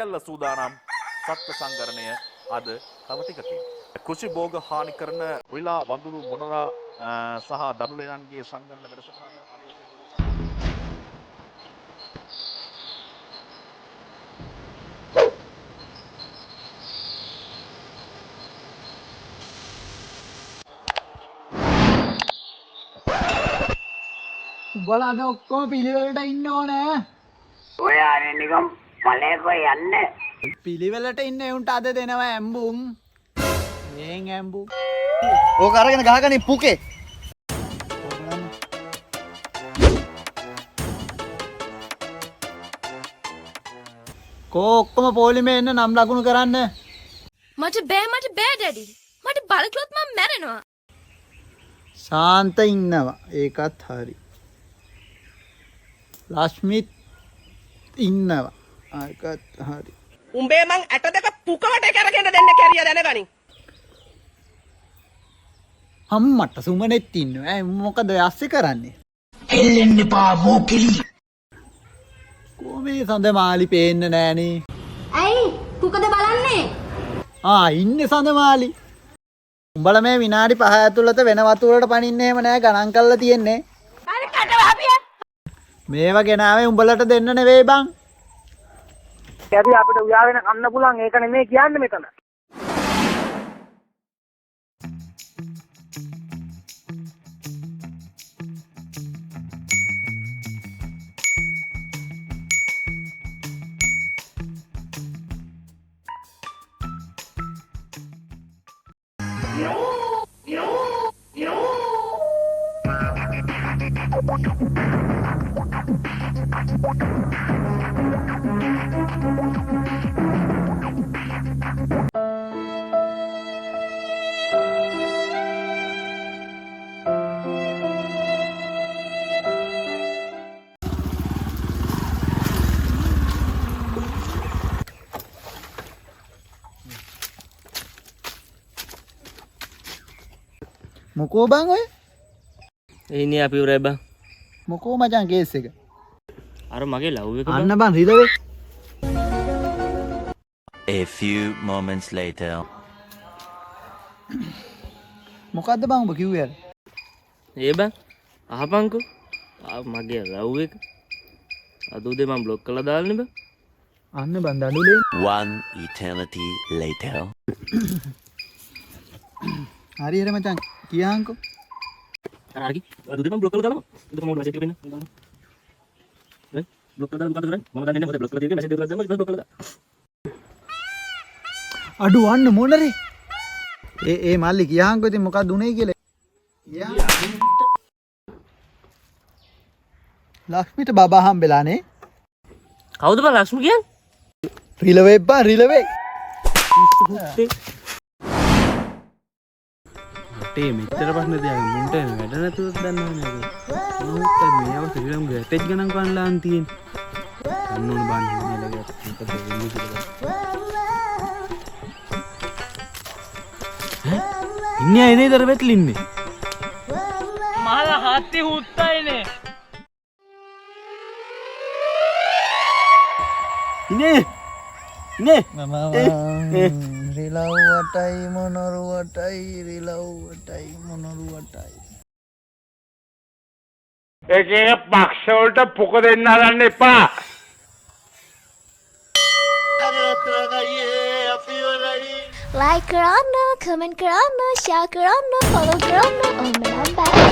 සියල්ල සූදානම් සත්ත්ව සංගරණය අද කවටිකකින්. කෘෂි භෝග හානි කරන විලා වඳුරු මොනරා සහ දරුලයන්ගේ සංගරණ වැඩසටහන උඹලා අද ඔක්කොම පිළිවෙලට ඉන්න ඕනේ. ඔයා නිකම් පළේකෝ යන්නේ. පිළිවෙලට ඉන්න උන්ට අද දෙනවා ඇම්බුම්. මේන් ඇම්බුම්. ඕක අරගෙන ගහගනි පුකේ. කෝ ඔක්කොම පොලිමේ එන්න නම් ලකුණු කරන්න. මට බෑ ඩැඩි. මට බලකලොත් මම මැරෙනවා. ශාන්ත ඉන්නවා. ඒකත් හරි. ලක්ෂ්මිත් ඉන්නවා. ඒකත් හරි. උඹේ මං ඇට දෙක පුකවට කරගෙන දෙන්න කැරිය දැනගනි. අම්මට සුමනෙත් ඉන්නවා. ඇයි මොකද යස්සේ කරන්නේ? එල්ලෙන්න එපා මෝකෙලි. කොහේ සඳමාලි පේන්න නෑනේ. ඇයි? කුකද බලන්නේ? ඉන්නේ සඳමාලි. උඹලා මේ විනාඩි 5 ඇතුළත වෙන වතුරකට පනින්න එහෙම නෑ ගණන් කරලා තියෙන්නේ. අර කට වහපිය. මේවා ගෙනාවේ උඹලට දෙන්න නෙවෙයි බං. කැරි අපිට උයාගෙන කන්න පුළුවන් ඒක නෙමෙයි කියන්නේ මෙතන. මොකෝ බං ඔය? එන්නේ අපි උරයි බං. මොකෝ මචං කේස් එක? අර මගේ ලව් එක අන්න බං රිලවේ. A few moments later. මොකද්ද බං ඔබ කිව්වේ අර? ඒ බං අහපන්කෝ. මගේ ලව් එක. අද උදේ මම බ්ලොක් කරලා දාන්නේ බං. අන්න බං දඩුලේ. One eternity later. හරි හරි මචං කියහන්කෝ. හරි. අද උදේ මම බ්ලොක් කරලා දානවා. උදේ මම මැසේජ් එක දෙන්න. නේ? බ්ලොක් කරලා මොකද කරන්නේ? මම දන්නේ නැහැ මොකද බ්ලොක් කරලා තියෙන්නේ මැසේජ් එකක් දැම්මම බ්ලොක් කරලා දාන්න. අඩු වන්න මොනරේ? ඒ මල්ලි කියහන්කෝ ඉතින් මොකක්ද උනේ කියලා. ලක්ෂ්මිට බබා හම්බෙලානේ. කවුද බං ලක්ෂ්මී කියන්නේ? රිලවේ බං රිලවේ. ඒ මෙච්චර ප්‍රශ්න තියාගෙන මුන්ට වැඩ නැතුව දන්නවනේ ඒක. මොහොත් මේව ශ්‍රී ලංකාවේ ඇටච් ගණන් කන්ලාන් තියෙන්නේ. ගන්න ඕන බාන්න නේද මොකද වෙන්නේ කියලා. ඉන්නේ අය නේද අර වැටලින්නේ. මහල හත්ති හුත්තයිනේ. ඉන්නේ රිලව්වටයි මොනරුවටයි රිලව්වටයි මොනරුවටයි. ඒකේ පක්ෂ වලට පොක දෙන්න හදන්න එපා. Like කරන්න, comment කරන්න, share කරන්න, follow කරන්න. ඔන්න නම් බෑ.